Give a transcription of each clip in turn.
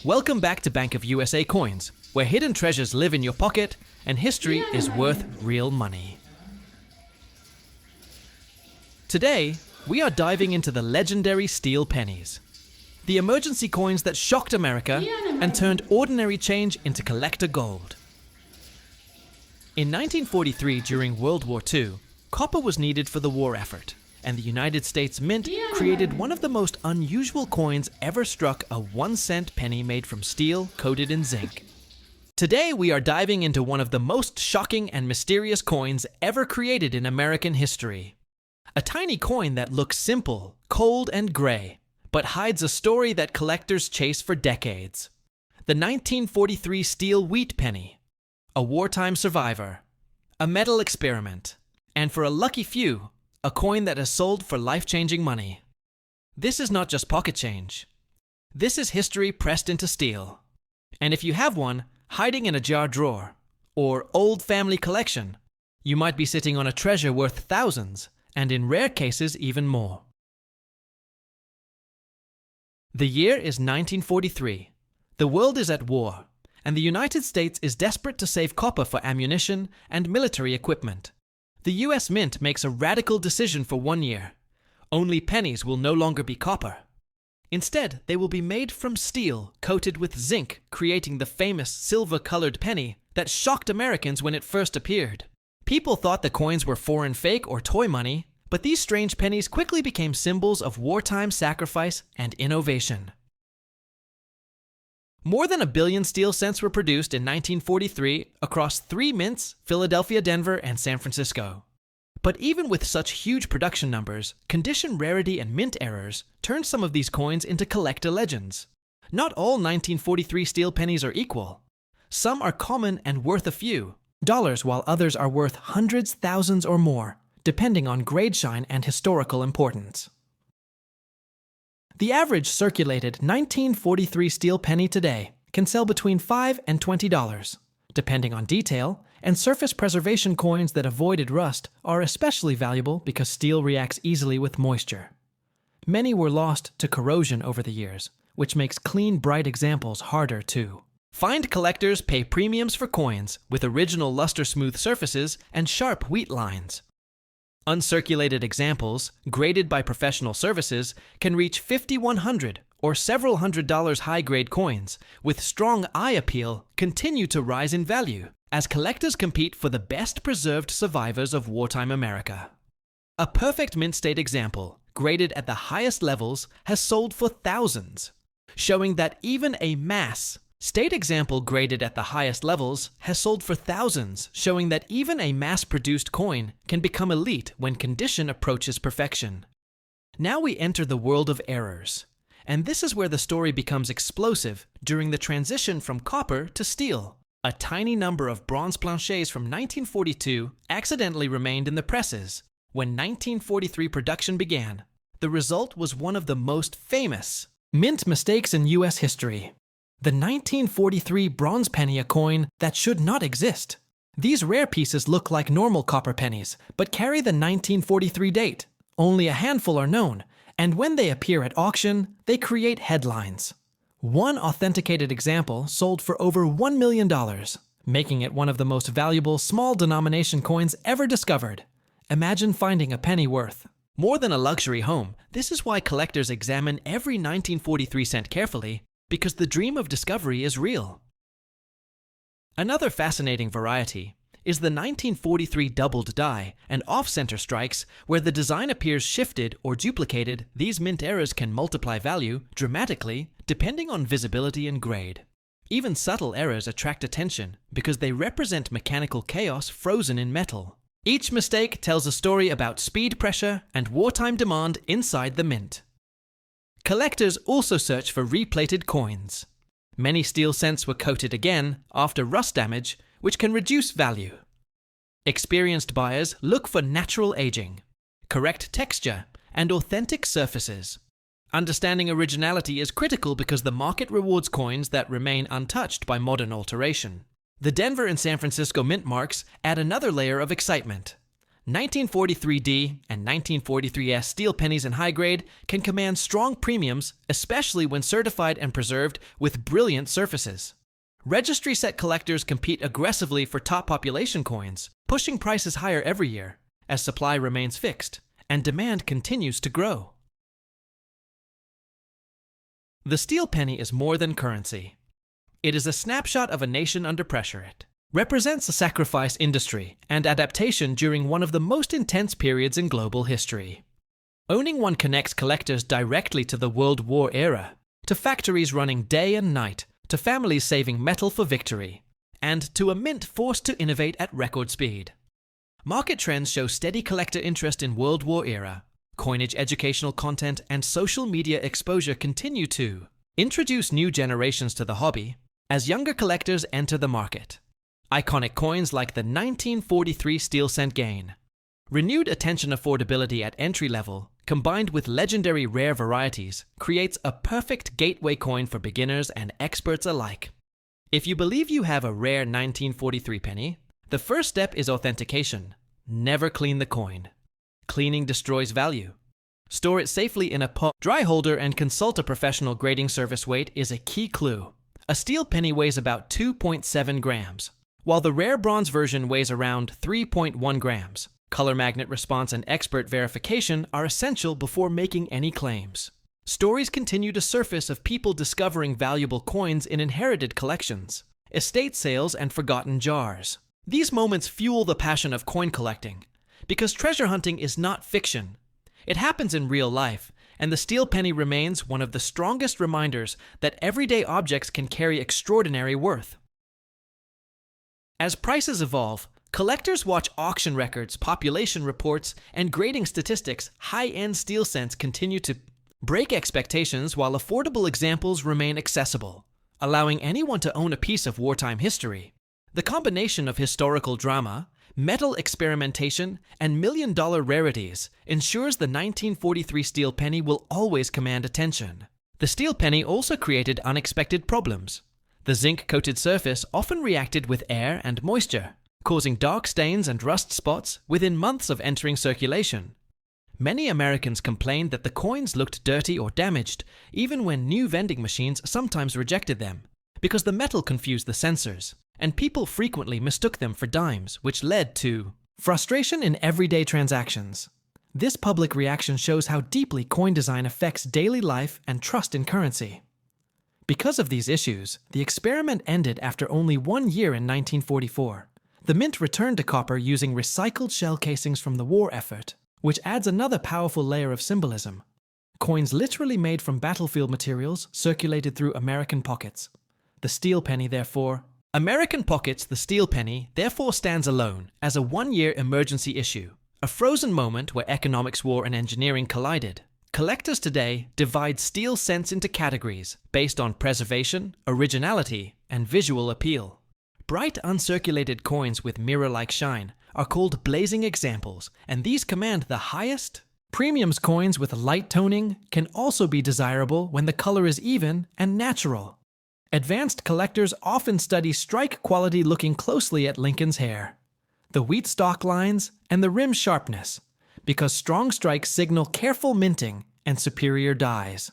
Welcome back to Bank of USA Coins, where hidden treasures live in your pocket and history is worth real money. Today, we are diving into the legendary steel pennies, the emergency coins that shocked America and turned ordinary change into collector gold. In 1943, during World War II, copper was needed for the war effort, and the United States Mint created one of the most unusual coins ever struck, a 1-cent penny made from steel coated in zinc. Today, we are diving into one of the most shocking and mysterious coins ever created in American history. A tiny coin that looks simple, cold, and gray, but hides a story that collectors chase for decades. The 1943 steel wheat penny, a wartime survivor, a metal experiment, and for a lucky few, a coin that has sold for life-changing money. This is not just pocket change. This is history pressed into steel. And if you have one hiding in a jar drawer or old family collection, you might be sitting on a treasure worth thousands, and in rare cases even more. The year is 1943. The world is at war, and the United States is desperate to save copper for ammunition and military equipment. The US Mint makes a radical decision for 1 year. Only pennies will no longer be copper. Instead, they will be made from steel coated with zinc, creating the famous silver-colored penny that shocked Americans when it first appeared. People thought the coins were foreign fake or toy money, but these strange pennies quickly became symbols of wartime sacrifice and innovation. More than 1 billion steel cents were produced in 1943 across 3 mints, Philadelphia, Denver, and San Francisco. But even with such huge production numbers, condition rarity and mint errors turned some of these coins into collector legends. Not all 1943 steel pennies are equal. Some are common and worth a few dollars, while others are worth hundreds, thousands, or more, depending on grade shine and historical importance. The average circulated 1943 steel penny today can sell between $5 and $20, depending on detail, and surface preservation coins that avoided rust are especially valuable because steel reacts easily with moisture. Many were lost to corrosion over the years, which makes clean, bright examples harder too. Find collectors pay premiums for coins with original luster-smooth surfaces and sharp wheat lines. Uncirculated examples, graded by professional services, can reach $5,100 or several $100 high-grade coins, with strong eye appeal, continue to rise in value as collectors compete for the best-preserved survivors of wartime America. A perfect mint state example, graded at the highest levels, has sold for thousands, showing that even a mass state example graded at the highest levels has sold for thousands, showing that even a mass-produced coin can become elite when condition approaches perfection. Now we enter the world of errors, and this is where the story becomes explosive during the transition from copper to steel. A tiny number of bronze planchets from 1942 accidentally remained in the presses when 1943 production began. The result was one of the most famous mint mistakes in US history. The 1943 bronze penny, a coin that should not exist. These rare pieces look like normal copper pennies, but carry the 1943 date. Only a handful are known, and when they appear at auction, they create headlines. One authenticated example sold for over $1 million, making it one of the most valuable small denomination coins ever discovered. Imagine finding a penny worth more than a luxury home. This is why collectors examine every 1943 cent carefully, because the dream of discovery is real. Another fascinating variety is the 1943 doubled die and off-center strikes, where the design appears shifted or duplicated. These mint errors can multiply value dramatically depending on visibility and grade. Even subtle errors attract attention because they represent mechanical chaos frozen in metal. Each mistake tells a story about speed pressure and wartime demand inside the mint. Collectors also search for replated coins. Many steel cents were coated again after rust damage, which can reduce value. Experienced buyers look for natural aging, correct texture, and authentic surfaces. Understanding originality is critical because the market rewards coins that remain untouched by modern alteration. The Denver and San Francisco mint marks add another layer of excitement. 1943D and 1943S steel pennies in high grade can command strong premiums, especially when certified and preserved with brilliant surfaces. Registry set collectors compete aggressively for top population coins, pushing prices higher every year as supply remains fixed and demand continues to grow. The steel penny is more than currency. It is a snapshot of a nation under pressure. It represents a sacrifice industry and adaptation during one of the most intense periods in global history. Owning one connects collectors directly to the World War era, to factories running day and night, to families saving metal for victory, and to a mint forced to innovate at record speed. Market trends show steady collector interest in World War era. Coinage educational content and social media exposure continue to introduce new generations to the hobby as younger collectors enter the market. Iconic coins like the 1943 steel cent gain. Renewed attention affordability at entry level, combined with legendary rare varieties, creates a perfect gateway coin for beginners and experts alike. If you believe you have a rare 1943 penny, the first step is authentication. Never clean the coin. Cleaning destroys value. Store it safely in a dry holder and consult a professional grading service. Weight is a key clue. A steel penny weighs about 2.7 grams, while the rare bronze version weighs around 3.1 grams. Color magnet response and expert verification are essential before making any claims. Stories continue to surface of people discovering valuable coins in inherited collections, estate sales, and forgotten jars. These moments fuel the passion of coin collecting, because treasure hunting is not fiction. It happens in real life, and the steel penny remains one of the strongest reminders that everyday objects can carry extraordinary worth. As prices evolve, collectors watch auction records, population reports, and grading statistics. High-end steel cents continue to break expectations while affordable examples remain accessible, allowing anyone to own a piece of wartime history. The combination of historical drama, metal experimentation, and million-dollar rarities ensures the 1943 steel penny will always command attention. The steel penny also created unexpected problems. The zinc-coated surface often reacted with air and moisture, causing dark stains and rust spots within months of entering circulation. Many Americans complained that the coins looked dirty or damaged, even when new vending machines sometimes rejected them, because the metal confused the sensors, and people frequently mistook them for dimes, which led to frustration in everyday transactions. This public reaction shows how deeply coin design affects daily life and trust in currency. Because of these issues, the experiment ended after only 1 year in 1944. The mint returned to copper using recycled shell casings from the war effort, which adds another powerful layer of symbolism. Coins literally made from battlefield materials circulated through American pockets. The steel penny, therefore, the steel penny therefore stands alone as a 1-year emergency issue, a frozen moment where economics, war, and engineering collided. Collectors today divide steel cents into categories based on preservation, originality, and visual appeal. Bright uncirculated coins with mirror-like shine are called blazing examples, and these command the highest. Premiums coins with light toning can also be desirable when the color is even and natural. Advanced collectors often study strike quality, looking closely at Lincoln's hair, the wheat stalk lines, and the rim sharpness, because strong strikes signal careful minting and superior dyes.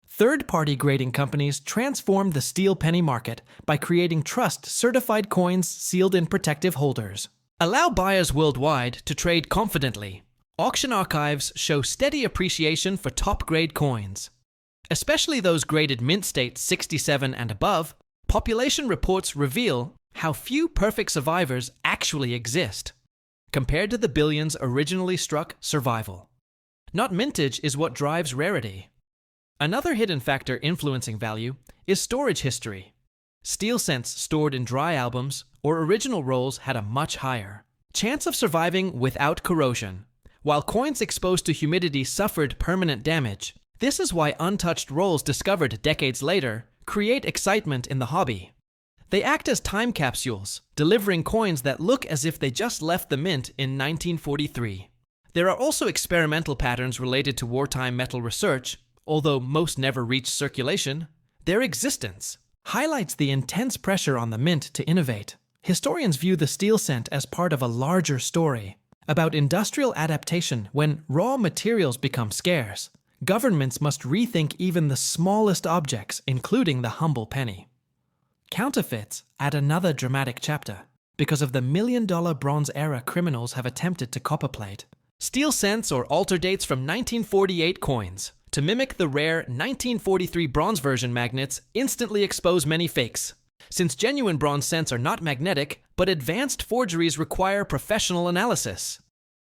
Third-party grading companies transformed the steel penny market by creating trust-certified coins sealed in protective holders. Allow buyers worldwide to trade confidently. Auction archives show steady appreciation for top-grade coins, especially those graded mint state 67 and above. Population reports reveal how few perfect survivors actually exist, compared to the billions originally struck. Survival, not mintage, is what drives rarity. Another hidden factor influencing value is storage history. Steel cents stored in dry albums or original rolls had a much higher chance of surviving without corrosion, while coins exposed to humidity suffered permanent damage. This is why untouched rolls discovered decades later create excitement in the hobby. They act as time capsules, delivering coins that look as if they just left the mint in 1943. There are also experimental patterns related to wartime metal research. Although most never reach circulation, their existence highlights the intense pressure on the mint to innovate. Historians view the steel cent as part of a larger story, about industrial adaptation when raw materials become scarce. Governments must rethink even the smallest objects, including the humble penny. Counterfeits add another dramatic chapter. Because of the million-dollar Bronze Era criminals have attempted to copperplate, steal cents or alter dates from 1948 coins to mimic the rare 1943 bronze version magnets instantly expose many fakes. Since genuine bronze cents are not magnetic, but advanced forgeries require professional analysis.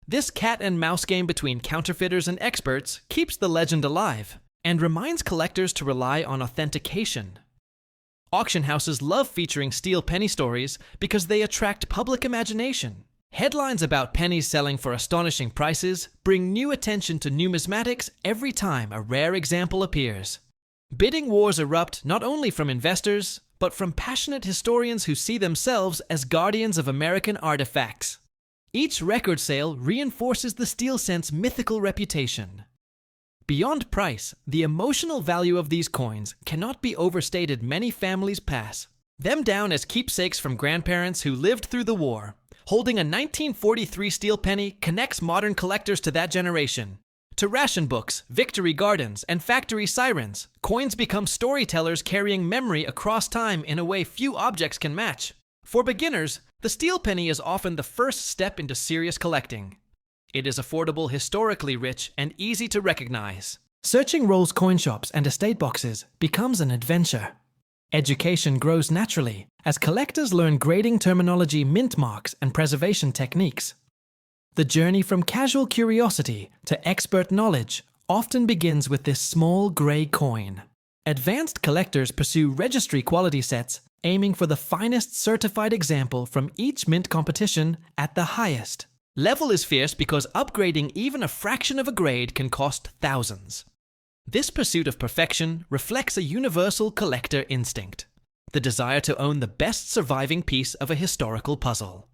This cat-and-mouse game between counterfeiters and experts keeps the legend alive and reminds collectors to rely on authentication. Auction houses love featuring steel penny stories because they attract public imagination. Headlines about pennies selling for astonishing prices bring new attention to numismatics every time a rare example appears. Bidding wars erupt not only from investors, but from passionate historians who see themselves as guardians of American artifacts. Each record sale reinforces the steel cent's mythical reputation. Beyond price, the emotional value of these coins cannot be overstated. Many families pass them down as keepsakes from grandparents who lived through the war. Holding a 1943 steel penny connects modern collectors to that generation. To ration books, victory gardens, and factory sirens, coins become storytellers carrying memory across time in a way few objects can match. For beginners, the steel penny is often the first step into serious collecting. It is affordable, historically rich, and easy to recognize. Searching Rolls coin shops and estate boxes becomes an adventure. Education grows naturally as collectors learn grading terminology, mint marks, and preservation techniques. The journey from casual curiosity to expert knowledge often begins with this small grey coin. Advanced collectors pursue registry quality sets, aiming for the finest certified example from each mint competition at the highest. Level is fierce because upgrading even a fraction of a grade can cost thousands. This pursuit of perfection reflects a universal collector instinct, the desire to own the best surviving piece of a historical puzzle.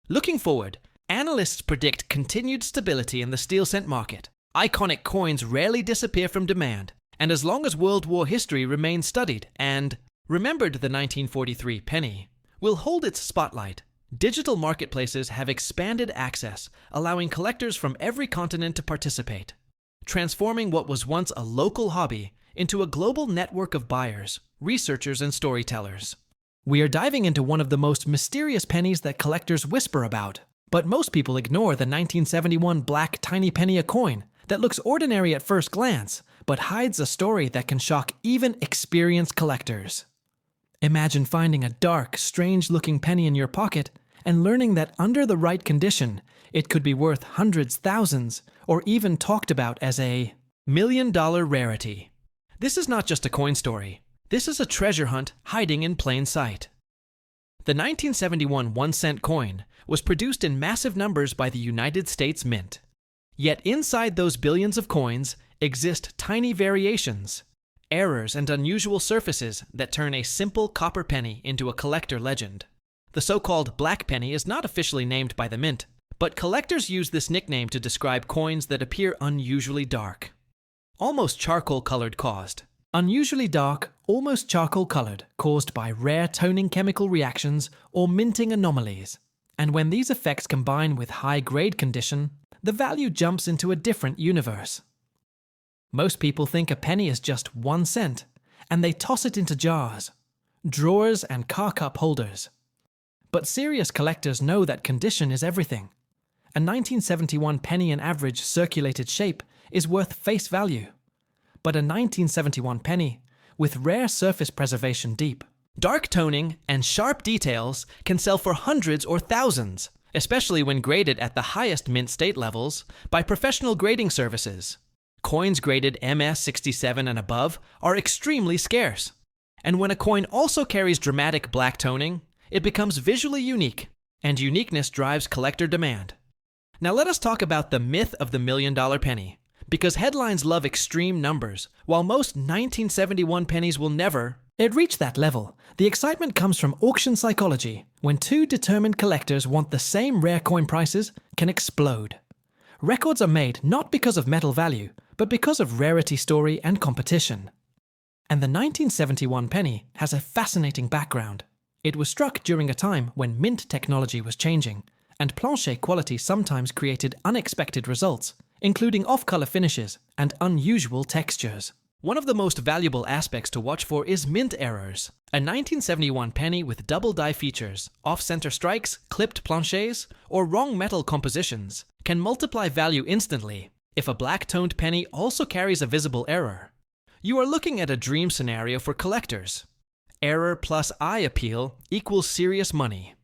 Looking forward, analysts predict continued stability in the steel cent market. Iconic coins rarely disappear from demand, and as long as World War history remains studied and remembered, the 1943 penny will hold its spotlight. Digital marketplaces have expanded access, allowing collectors from every continent to participate, transforming what was once a local hobby into a global network of buyers, researchers, and storytellers. We are diving into one of the most mysterious pennies that collectors whisper about, but most people ignore: the 1971 black tiny penny, a coin that looks ordinary at first glance, but hides a story that can shock even experienced collectors. Imagine finding a dark, strange-looking penny in your pocket and learning that under the right condition, it could be worth hundreds, thousands, or even talked about as a million-dollar rarity. This is not just a coin story. This is a treasure hunt hiding in plain sight. The 1971 1-cent coin was produced in massive numbers by the United States Mint. Yet inside those billions of coins exist tiny variations, errors, and unusual surfaces that turn a simple copper penny into a collector legend. The so-called black penny is not officially named by the Mint, but collectors use this nickname to describe coins that appear unusually dark, almost charcoal-colored, caused. Unusually dark, almost charcoal-colored, caused by rare toning chemical reactions or minting anomalies. And when these effects combine with high-grade condition, the value jumps into a different universe. Most people think a penny is just 1 cent, and they toss it into jars, drawers, and car cup holders. But serious collectors know that condition is everything. A 1971 penny in average circulated shape is worth face value. But a 1971 penny, with rare surface preservation, deep, dark toning, and sharp details, can sell for hundreds or thousands, especially when graded at the highest mint state levels by professional grading services. Coins graded MS-67 and above are extremely scarce. And when a coin also carries dramatic black toning, it becomes visually unique, and uniqueness drives collector demand. Now let us talk about the myth of the million-dollar penny, because headlines love extreme numbers, while most 1971 pennies will never reach that level. The excitement comes from auction psychology. When two determined collectors want the same rare coin, prices can explode. Records are made not because of metal value, but because of rarity, story, and competition. And the 1971 penny has a fascinating background. It was struck during a time when mint technology was changing, and plancher quality sometimes created unexpected results, including off-color finishes and unusual textures. One of the most valuable aspects to watch for is mint errors. A 1971 penny with double die features, off-center strikes, clipped planchers, or wrong metal compositions can multiply value instantly if a black-toned penny also carries a visible error. You are looking at a dream scenario for collectors. Error plus eye appeal equals serious money.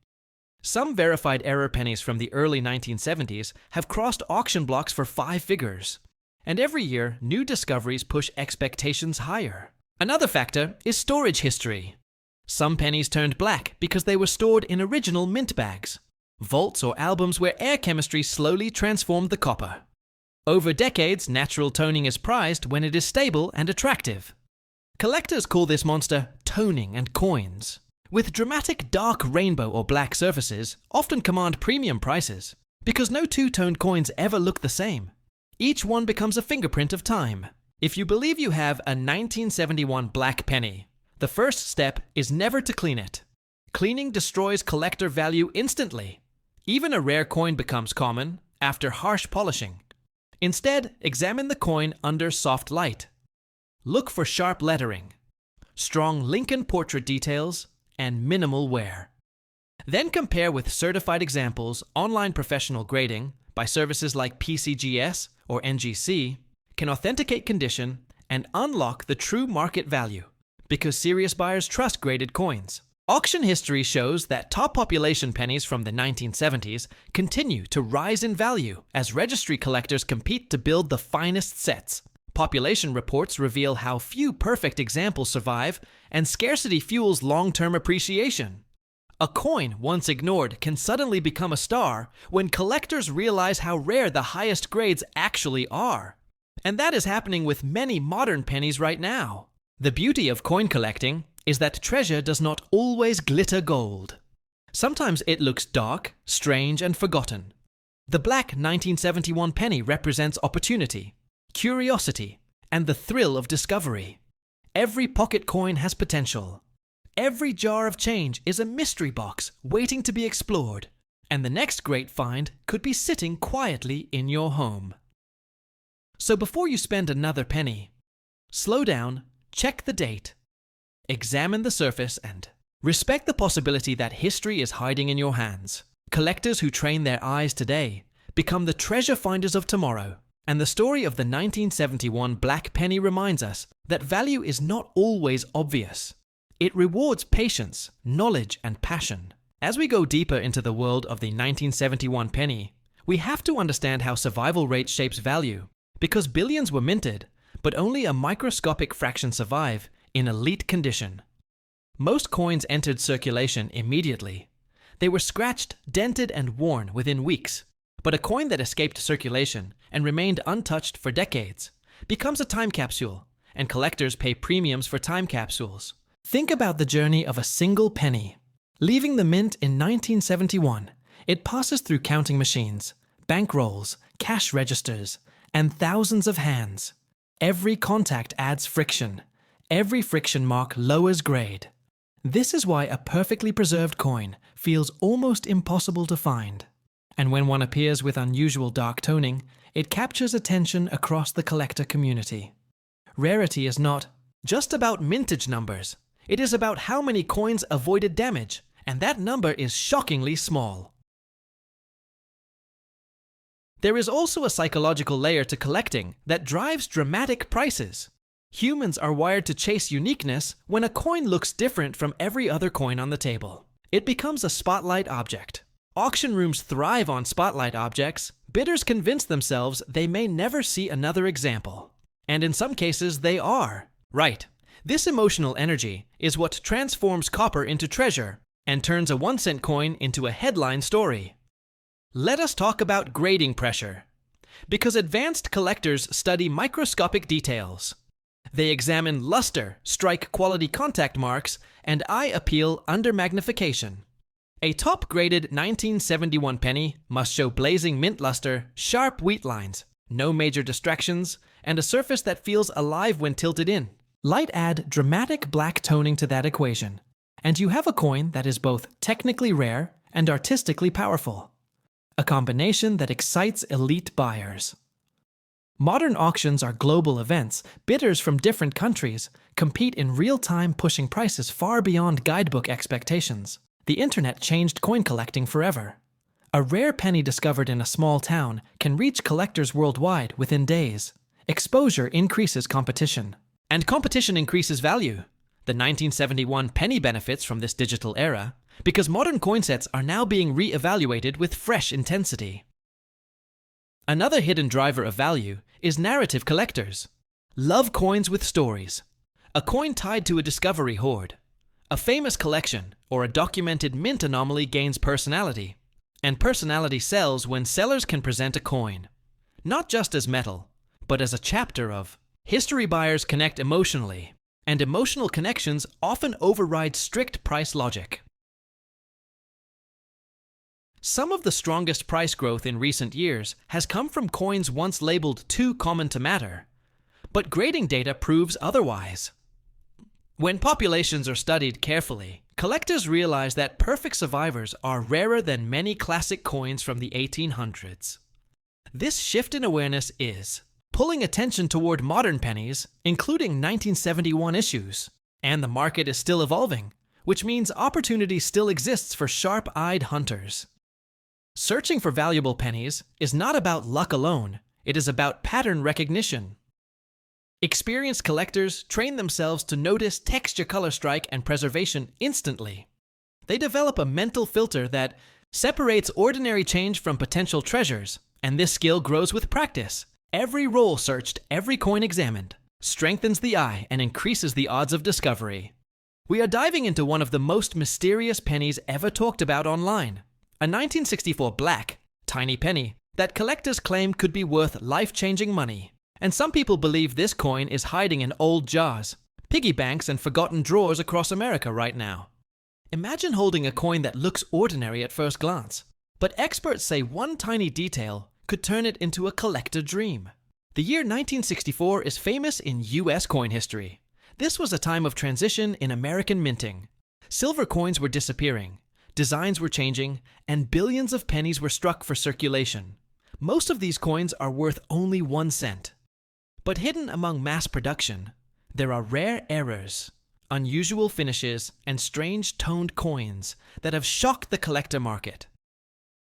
Some verified error pennies from the early 1970s have crossed auction blocks for 5 figures. And every year, new discoveries push expectations higher. Another factor is storage history. Some pennies turned black because they were stored in original mint bags, vaults or albums where air chemistry slowly transformed the copper. Over decades, natural toning is prized when it is stable and attractive. Collectors call this monster toning and coins, with dramatic dark rainbow or black surfaces often command premium prices because no two-toned coins ever look the same. Each one becomes a fingerprint of time. If you believe you have a 1971 black penny, the first step is never to clean it. Cleaning destroys collector value instantly. Even a rare coin becomes common after harsh polishing. Instead, examine the coin under soft light. Look for sharp lettering, strong Lincoln portrait details, and minimal wear. Then compare with certified examples. Online professional grading by services like PCGS or NGC can authenticate condition and unlock the true market value because serious buyers trust graded coins. Auction history shows that top population pennies from the 1970s continue to rise in value as registry collectors compete to build the finest sets. Population reports reveal how few perfect examples survive, and scarcity fuels long-term appreciation. A coin once ignored can suddenly become a star when collectors realize how rare the highest grades actually are. And that is happening with many modern pennies right now. The beauty of coin collecting is that treasure does not always glitter gold. Sometimes it looks dark, strange, and forgotten. The black 1971 penny represents opportunity, curiosity, and the thrill of discovery. Every pocket coin has potential. Every jar of change is a mystery box waiting to be explored, and the next great find could be sitting quietly in your home. So before you spend another penny, slow down, check the date, examine the surface, and respect the possibility that history is hiding in your hands. Collectors who train their eyes today become the treasure finders of tomorrow. And the story of the 1971 black penny reminds us that value is not always obvious. It rewards patience, knowledge, and passion. As we go deeper into the world of the 1971 penny, we have to understand how survival rate shapes value, because billions were minted, but only a microscopic fraction survive in elite condition. Most coins entered circulation immediately. They were scratched, dented, and worn within weeks. But a coin that escaped circulation and remained untouched for decades becomes a time capsule, and collectors pay premiums for time capsules. Think about the journey of a single penny. Leaving the mint in 1971, it passes through counting machines, bank rolls, cash registers, and thousands of hands. Every contact adds friction. Every friction mark lowers grade. This is why a perfectly preserved coin feels almost impossible to find. And when one appears with unusual dark toning, it captures attention across the collector community. Rarity is not just about mintage numbers. It is about how many coins avoided damage, and that number is shockingly small. There is also a psychological layer to collecting that drives dramatic prices. Humans are wired to chase uniqueness. When a coin looks different from every other coin on the table, it becomes a spotlight object. Auction rooms thrive on spotlight objects. Bidders convince themselves they may never see another example. And in some cases, they are. Right. This emotional energy is what transforms copper into treasure and turns a 1-cent coin into a headline story. Let us talk about grading pressure. Because advanced collectors study microscopic details. They examine luster, strike quality contact marks, and eye appeal under magnification. A top-graded 1971 penny must show blazing mint luster, sharp wheat lines, no major distractions, and a surface that feels alive when tilted in. Light add dramatic black toning to that equation, and you have a coin that is both technically rare and artistically powerful. a combination that excites elite buyers. Modern auctions are global events. Bidders from different countries compete in real time, pushing prices far beyond guidebook expectations. The internet changed coin collecting forever. A rare penny discovered in a small town can reach collectors worldwide within days. Exposure increases competition. And competition increases value. The 1971 penny benefits from this digital era because modern coin sets are now being re-evaluated with fresh intensity. Another hidden driver of value is narrative collectors. Love coins with stories. A coin tied to a discovery hoard. A famous collection or a documented mint anomaly gains personality. And personality sells when sellers can present a coin, not just as metal, but as a chapter of. History buyers connect emotionally, and emotional connections often override strict price logic. Some of the strongest price growth in recent years has come from coins once labeled too common to matter, but grading data proves otherwise. When populations are studied carefully, collectors realize that perfect survivors are rarer than many classic coins from the 1800s. This shift in awareness is pulling attention toward modern pennies, including 1971 issues. And the market is still evolving, which means opportunity still exists for sharp-eyed hunters. Searching for valuable pennies is not about luck alone, it is about pattern recognition. Experienced collectors train themselves to notice texture, color strike, and preservation instantly. They develop a mental filter that separates ordinary change from potential treasures, and this skill grows with practice. Every roll searched, every coin examined, strengthens the eye and increases the odds of discovery. We are diving into one of the most mysterious pennies ever talked about online, a 1964 black, tiny penny that collectors claim could be worth life-changing money. And some people believe this coin is hiding in old jars, piggy banks, and forgotten drawers across America right now. Imagine holding a coin that looks ordinary at first glance, but experts say one tiny detail could turn it into a collector dream. The year 1964 is famous in US coin history. This was a time of transition in American minting. Silver coins were disappearing, designs were changing, and billions of pennies were struck for circulation. Most of these coins are worth only 1 cent. But hidden among mass production, there are rare errors, unusual finishes, and strange toned coins that have shocked the collector market.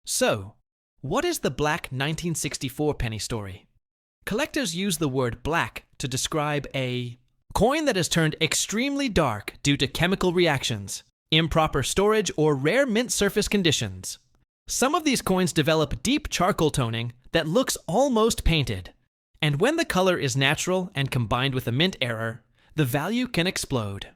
So, what is the black 1964 penny story? Collectors use the word black to describe a coin that has turned extremely dark due to chemical reactions, improper storage, or rare mint surface conditions. Some of these coins develop deep charcoal toning that looks almost painted. And when the color is natural and combined with a mint error, the value can explode.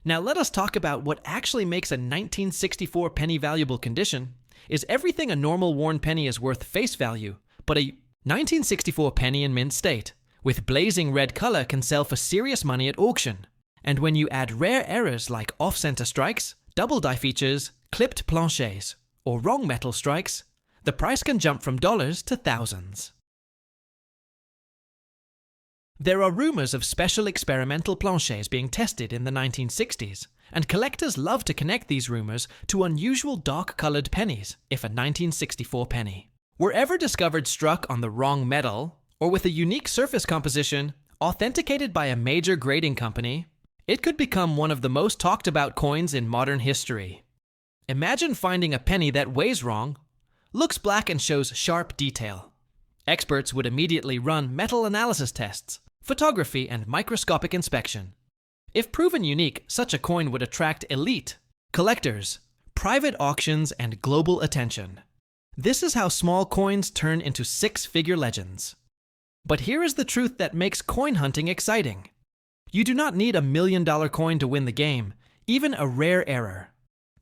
Now let us talk about what actually makes a 1964 penny valuable condition. Is everything a normal worn penny is worth face value, but a 1964 penny in mint state with blazing red color can sell for serious money at auction. And when you add rare errors like off-center strikes, double die features, clipped planchets, or wrong metal strikes, the price can jump from dollars to thousands. There are rumors of special experimental planchets being tested in the 1960s, and collectors love to connect these rumors to unusual dark-colored pennies if a 1964 penny were ever discovered struck on the wrong metal or with a unique surface composition authenticated by a major grading company. It could become one of the most talked about coins in modern history. Imagine finding a penny that weighs wrong, looks black, and shows sharp detail. Experts would immediately run metal analysis tests, photography, and microscopic inspection. If proven unique, such a coin would attract elite collectors, private auctions, and global attention. This is how small coins turn into six-figure legends. But here is the truth that makes coin hunting exciting. You do not need $1 million coin to win the game, even a rare error.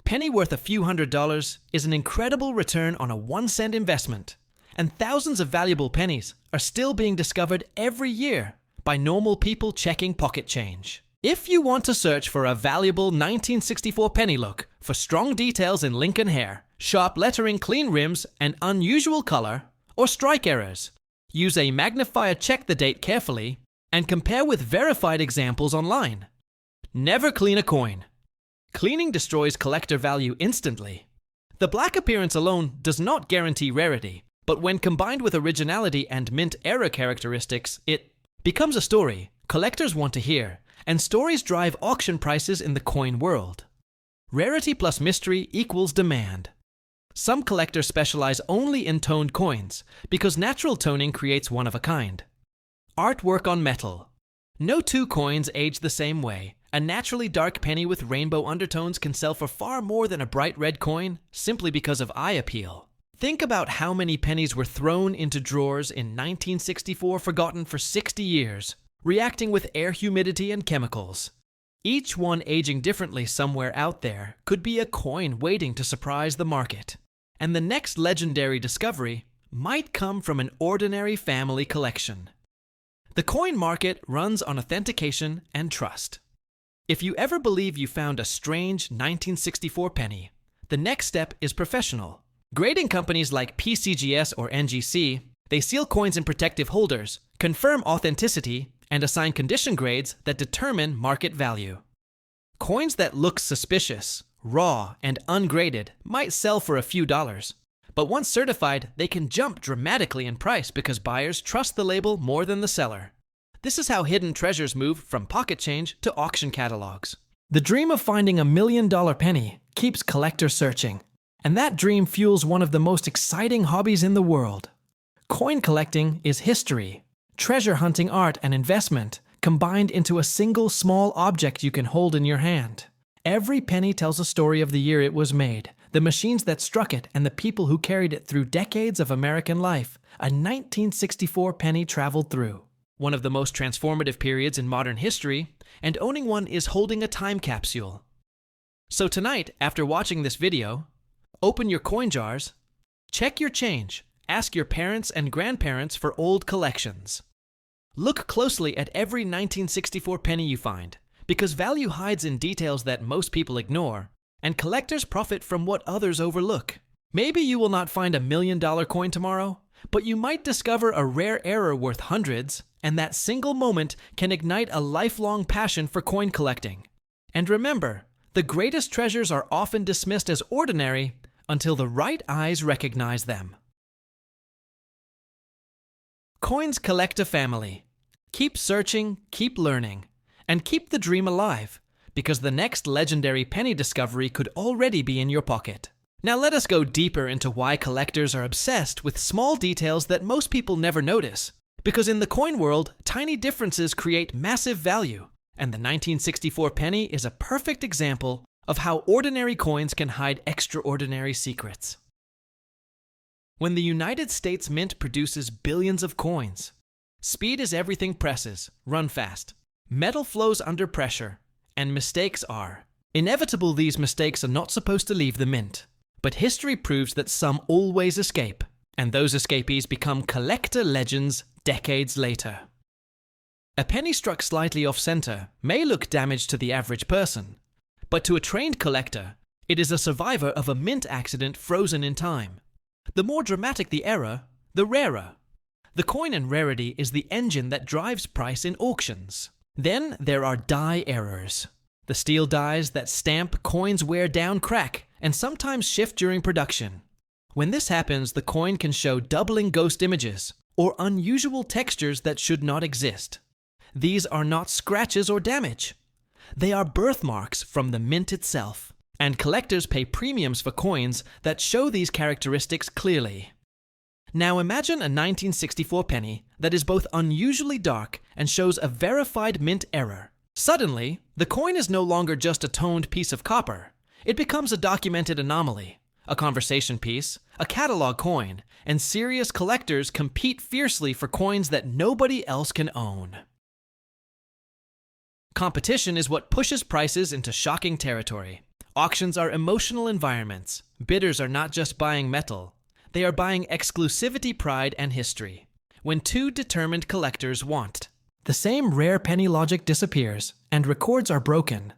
Penny worth a few $100s is an incredible return on a 1-cent investment, and thousands of valuable pennies are still being discovered every year by normal people checking pocket change. If you want to search for a valuable 1964 penny, look for strong details in Lincoln hair, sharp lettering, clean rims, and unusual color, or strike errors. Use a magnifier, check the date carefully, and compare with verified examples online. Never clean a coin. Cleaning destroys collector value instantly. The black appearance alone does not guarantee rarity, but when combined with originality and mint era characteristics, it becomes a story collectors want to hear, and stories drive auction prices in the coin world. Rarity plus mystery equals demand. Some collectors specialize only in toned coins because natural toning creates one of a kind. Artwork on metal. No two coins age the same way. A naturally dark penny with rainbow undertones can sell for far more than a bright red coin simply because of eye appeal. Think about how many pennies were thrown into drawers in 1964 forgotten for 60 years, reacting with air humidity and chemicals. Each one aging differently somewhere out there could be a coin waiting to surprise the market. And the next legendary discovery might come from an ordinary family collection. The coin market runs on authentication and trust. If you ever believe you found a strange 1964 penny, the next step is professional. Grading companies like PCGS or NGC, they seal coins in protective holders, confirm authenticity, and assign condition grades that determine market value. Coins that look suspicious, raw, and ungraded might sell for a few dollars, but once certified, they can jump dramatically in price because buyers trust the label more than the seller. This is how hidden treasures move from pocket change to auction catalogs. The dream of finding $1 million penny keeps collectors searching, and that dream fuels one of the most exciting hobbies in the world. Coin collecting is history, treasure hunting art and investment combined into a single small object you can hold in your hand. Every penny tells a story of the year it was made, the machines that struck it, and the people who carried it through decades of American life. A 1964 penny traveled through one of the most transformative periods in modern history, and owning one is holding a time capsule. So tonight, after watching this video, open your coin jars, check your change, ask your parents and grandparents for old collections. Look closely at every 1964 penny you find, because value hides in details that most people ignore, and collectors profit from what others overlook. Maybe you will not find $1 million coin tomorrow, but you might discover a rare error worth hundreds, and that single moment can ignite a lifelong passion for coin collecting. And remember, the greatest treasures are often dismissed as ordinary until the right eyes recognize them. Coins collect a family. Keep searching, keep learning, and keep the dream alive, because the next legendary penny discovery could already be in your pocket. Now let us go deeper into why collectors are obsessed with small details that most people never notice. Because in the coin world, tiny differences create massive value, and the 1964 penny is a perfect example of how ordinary coins can hide extraordinary secrets. When the United States Mint produces billions of coins, speed is everything presses, run fast. Metal flows under pressure, and mistakes are inevitable. These mistakes are not supposed to leave the mint, but history proves that some always escape, and those escapees become collector legends decades later. A penny struck slightly off-center may look damaged to the average person, but to a trained collector, it is a survivor of a mint accident frozen in time. The more dramatic the error, the rarer. The coin and rarity is the engine that drives price in auctions. Then there are die errors. The steel dies that stamp coins wear down, crack, and sometimes shift during production. When this happens, the coin can show doubling ghost images or unusual textures that should not exist. These are not scratches or damage. They are birthmarks from the mint itself, and collectors pay premiums for coins that show these characteristics clearly. Now imagine a 1964 penny that is both unusually dark and shows a verified mint error. Suddenly, the coin is no longer just a toned piece of copper. It becomes a documented anomaly, a conversation piece, a catalog coin, and serious collectors compete fiercely for coins that nobody else can own. Competition is what pushes prices into shocking territory. Auctions are emotional environments. Bidders are not just buying metal. They are buying exclusivity, pride, and history. When two determined collectors want, the same rare penny logic disappears, and records are broken.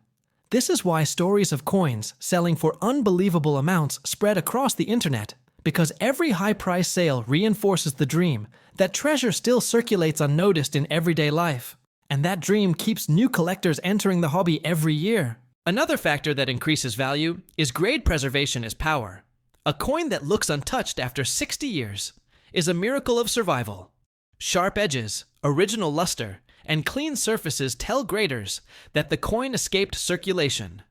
This is why stories of coins selling for unbelievable amounts spread across the internet, because every high-price sale reinforces the dream that treasure still circulates unnoticed in everyday life, and that dream keeps new collectors entering the hobby every year. Another factor that increases value is grade preservation is power. A coin that looks untouched after 60 years is a miracle of survival. Sharp edges, original luster, and clean surfaces tell graders that the coin escaped circulation.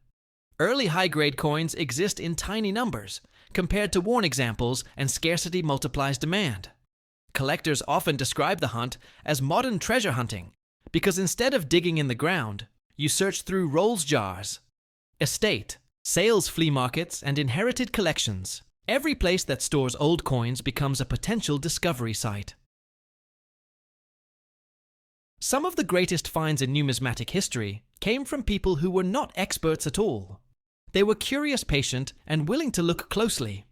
Early high-grade coins exist in tiny numbers compared to worn examples, and scarcity multiplies demand. Collectors often describe the hunt as modern treasure hunting because instead of digging in the ground, you search through Rolls jars. Estate, sales flea markets, and inherited collections. Every place that stores old coins becomes a potential discovery site. Some of the greatest finds in numismatic history came from people who were not experts at all. They were curious, patient, and willing to look closely.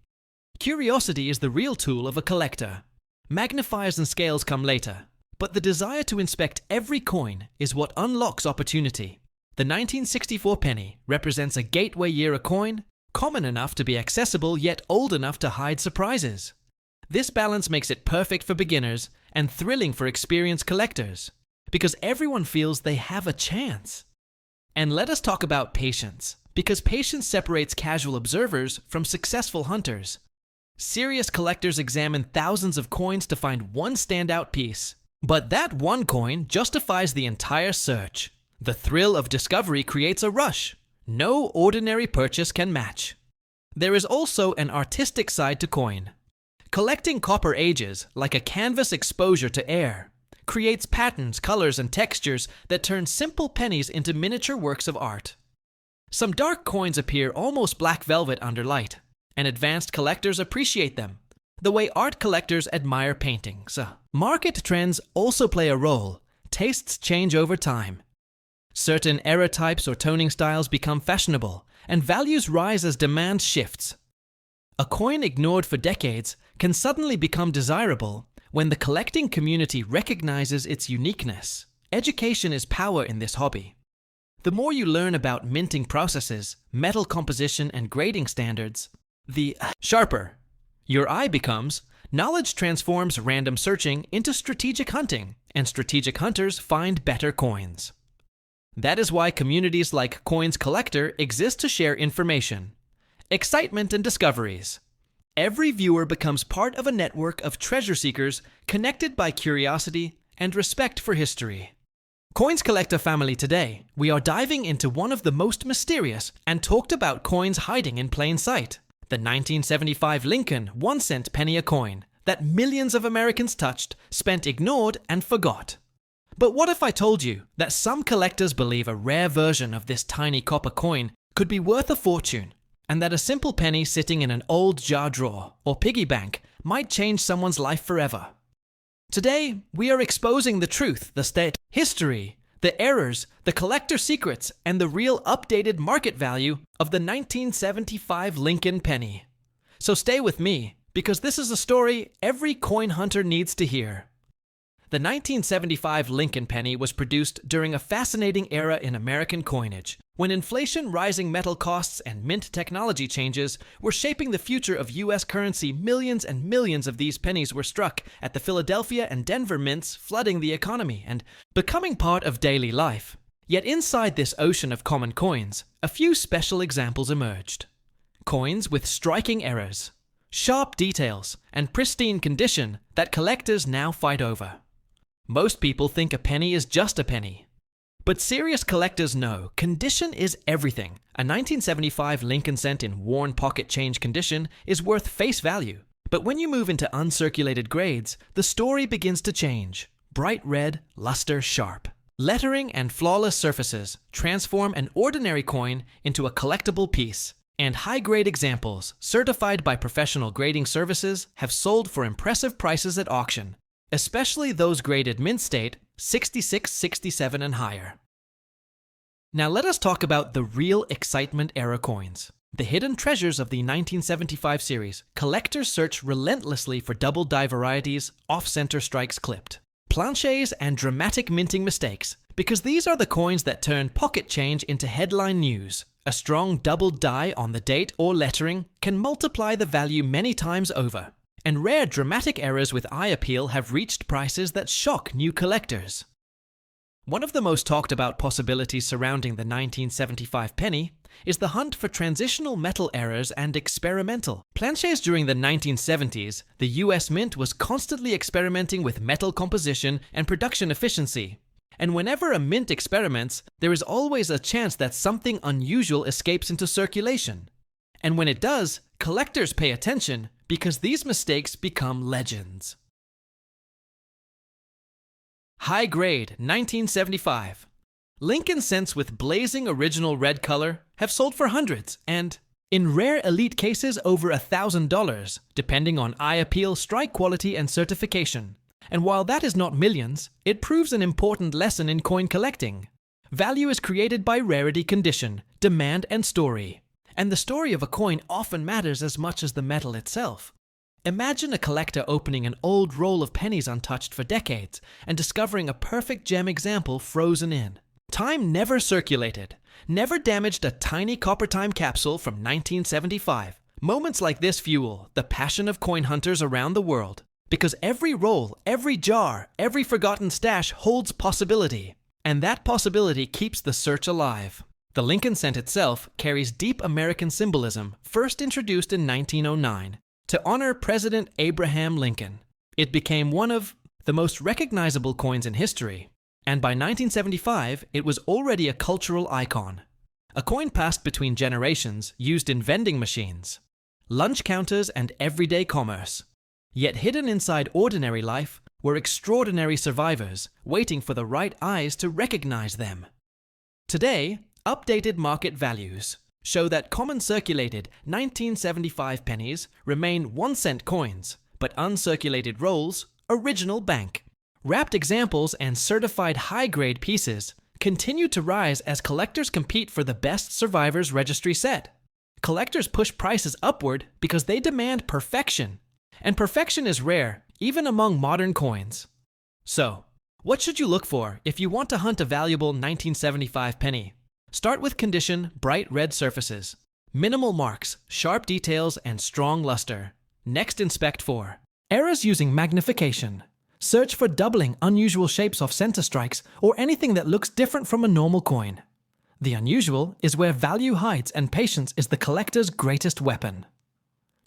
Curiosity is the real tool of a collector. Magnifiers and scales come later, but the desire to inspect every coin is what unlocks opportunity. The 1964 penny represents a gateway era coin, common enough to be accessible yet old enough to hide surprises. This balance makes it perfect for beginners and thrilling for experienced collectors, because everyone feels they have a chance. And let us talk about patience, because patience separates casual observers from successful hunters. Serious collectors examine thousands of coins to find one standout piece, but that one coin justifies the entire search. The thrill of discovery creates a rush no ordinary purchase can match. There is also an artistic side to coin. Collecting copper ages, like a canvas exposure to air, creates patterns, colors, and textures that turn simple pennies into miniature works of art. Some dark coins appear almost black velvet under light, and advanced collectors appreciate them, the way art collectors admire paintings. Market trends also play a role. Tastes change over time. Certain era types or toning styles become fashionable, and values rise as demand shifts. A coin ignored for decades can suddenly become desirable when the collecting community recognizes its uniqueness. Education is power in this hobby. The more you learn about minting processes, metal composition, and grading standards, the sharper your eye becomes. Knowledge transforms random searching into strategic hunting, and strategic hunters find better coins. That is why communities like Coins Collector exist to share information, excitement, and discoveries. Every viewer becomes part of a network of treasure seekers connected by curiosity and respect for history. Coins Collector family, today, we are diving into one of the most mysterious and talked about coins hiding in plain sight. The 1975 Lincoln 1-cent penny a coin that millions of Americans touched, spent, ignored, and forgot. But what if I told you that some collectors believe a rare version of this tiny copper coin could be worth a fortune, and that a simple penny sitting in an old jar drawer or piggy bank might change someone's life forever? Today, we are exposing the truth, the state, history, the errors, the collector secrets, and the real updated market value of the 1975 Lincoln penny. So stay with me, because this is a story every coin hunter needs to hear. The 1975 Lincoln penny was produced during a fascinating era in American coinage, when inflation, rising metal costs, and mint technology changes were shaping the future of U.S. currency. Millions and millions of these pennies were struck at the Philadelphia and Denver mints, flooding the economy and becoming part of daily life. Yet inside this ocean of common coins, a few special examples emerged. Coins with striking errors, sharp details, and pristine condition that collectors now fight over. Most people think a penny is just a penny. But serious collectors know condition is everything. A 1975 Lincoln cent in worn pocket change condition is worth face value. But when you move into uncirculated grades, the story begins to change. Bright red, luster sharp. Lettering and flawless surfaces transform an ordinary coin into a collectible piece. And high-grade examples, certified by professional grading services, have sold for impressive prices at auction, especially those graded mint state 66, 67, and higher. Now let us talk about the real excitement era coins. The hidden treasures of the 1975 series. Collectors search relentlessly for double die varieties, off-center strikes clipped, planches, and dramatic minting mistakes, because these are the coins that turn pocket change into headline news. A strong double die on the date or lettering can multiply the value many times over. And rare dramatic errors with eye appeal have reached prices that shock new collectors. One of the most talked about possibilities surrounding the 1975 penny is the hunt for transitional metal errors and experimental. Planches during the 1970s, the US Mint was constantly experimenting with metal composition and production efficiency. And whenever a mint experiments, there is always a chance that something unusual escapes into circulation. And when it does, collectors pay attention because these mistakes become legends. High grade 1975. Lincoln cents with blazing original red color have sold for hundreds and, in rare elite cases, over $1,000, depending on eye appeal, strike quality, and certification. And while that is not millions, it proves an important lesson in coin collecting. Value is created by rarity, condition, demand, and story. And the story of a coin often matters as much as the metal itself. Imagine a collector opening an old roll of pennies untouched for decades and discovering a perfect gem example frozen in. Time never circulated, never damaged a tiny copper time capsule from 1975. Moments like this fuel the passion of coin hunters around the world, because every roll, every jar, every forgotten stash holds possibility, and that possibility keeps the search alive. The Lincoln cent itself carries deep American symbolism, first introduced in 1909 to honor President Abraham Lincoln. It became one of the most recognizable coins in history. And by 1975, it was already a cultural icon. A coin passed between generations, used in vending machines, lunch counters, and everyday commerce. Yet hidden inside ordinary life were extraordinary survivors waiting for the right eyes to recognize them. Today, updated market values show that common circulated 1975 pennies remain 1-cent coins, but uncirculated rolls, original bank. Wrapped examples and certified high-grade pieces continue to rise as collectors compete for the best survivors registry set. Collectors push prices upward because they demand perfection, and perfection is rare even among modern coins. So, what should you look for if you want to hunt a valuable 1975 penny? Start with condition, bright red surfaces, minimal marks, sharp details, and strong luster. Next, inspect for errors using magnification. Search for doubling, unusual shapes off center strikes, or anything that looks different from a normal coin. The unusual is where value hides, and patience is the collector's greatest weapon.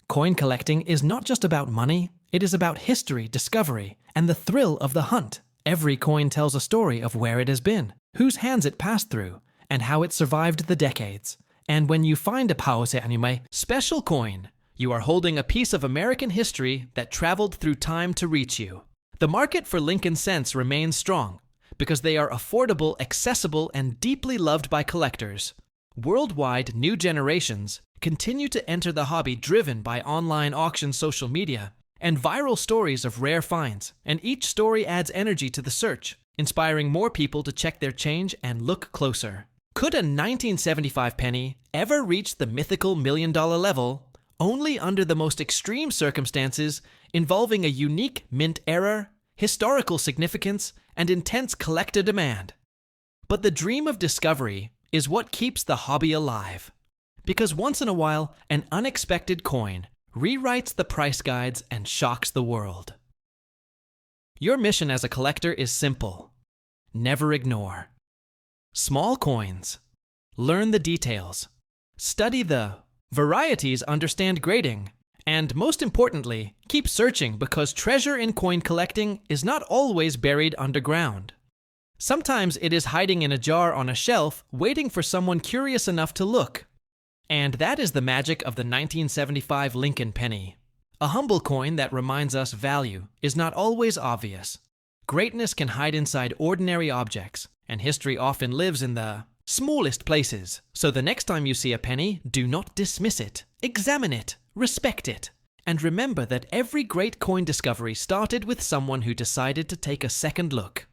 Coin collecting is not just about money, it is about history, discovery, and the thrill of the hunt. Every coin tells a story of where it has been, whose hands it passed through, and how it survived the decades. And when you find a Pause Anime special coin, you are holding a piece of American history that traveled through time to reach you. The market for Lincoln cents remains strong because they are affordable, accessible, and deeply loved by collectors. Worldwide, new generations continue to enter the hobby driven by online auction, social media, and viral stories of rare finds, and each story adds energy to the search, inspiring more people to check their change and look closer. Could a 1975 penny ever reach the mythical $1 million level? Only under the most extreme circumstances involving a unique mint error, historical significance, and intense collector demand. But the dream of discovery is what keeps the hobby alive. Because once in a while, an unexpected coin rewrites the price guides and shocks the world. Your mission as a collector is simple. Never ignore. Small coins. Learn the details. Study the varieties, understand grading, and most importantly, keep searching because treasure in coin collecting is not always buried underground. Sometimes it is hiding in a jar on a shelf, waiting for someone curious enough to look. And that is the magic of the 1975 Lincoln penny. A humble coin that reminds us value is not always obvious. Greatness can hide inside ordinary objects, and history often lives in the smallest places. So the next time you see a penny, do not dismiss it. Examine it, respect it, and remember that every great coin discovery started with someone who decided to take a second look.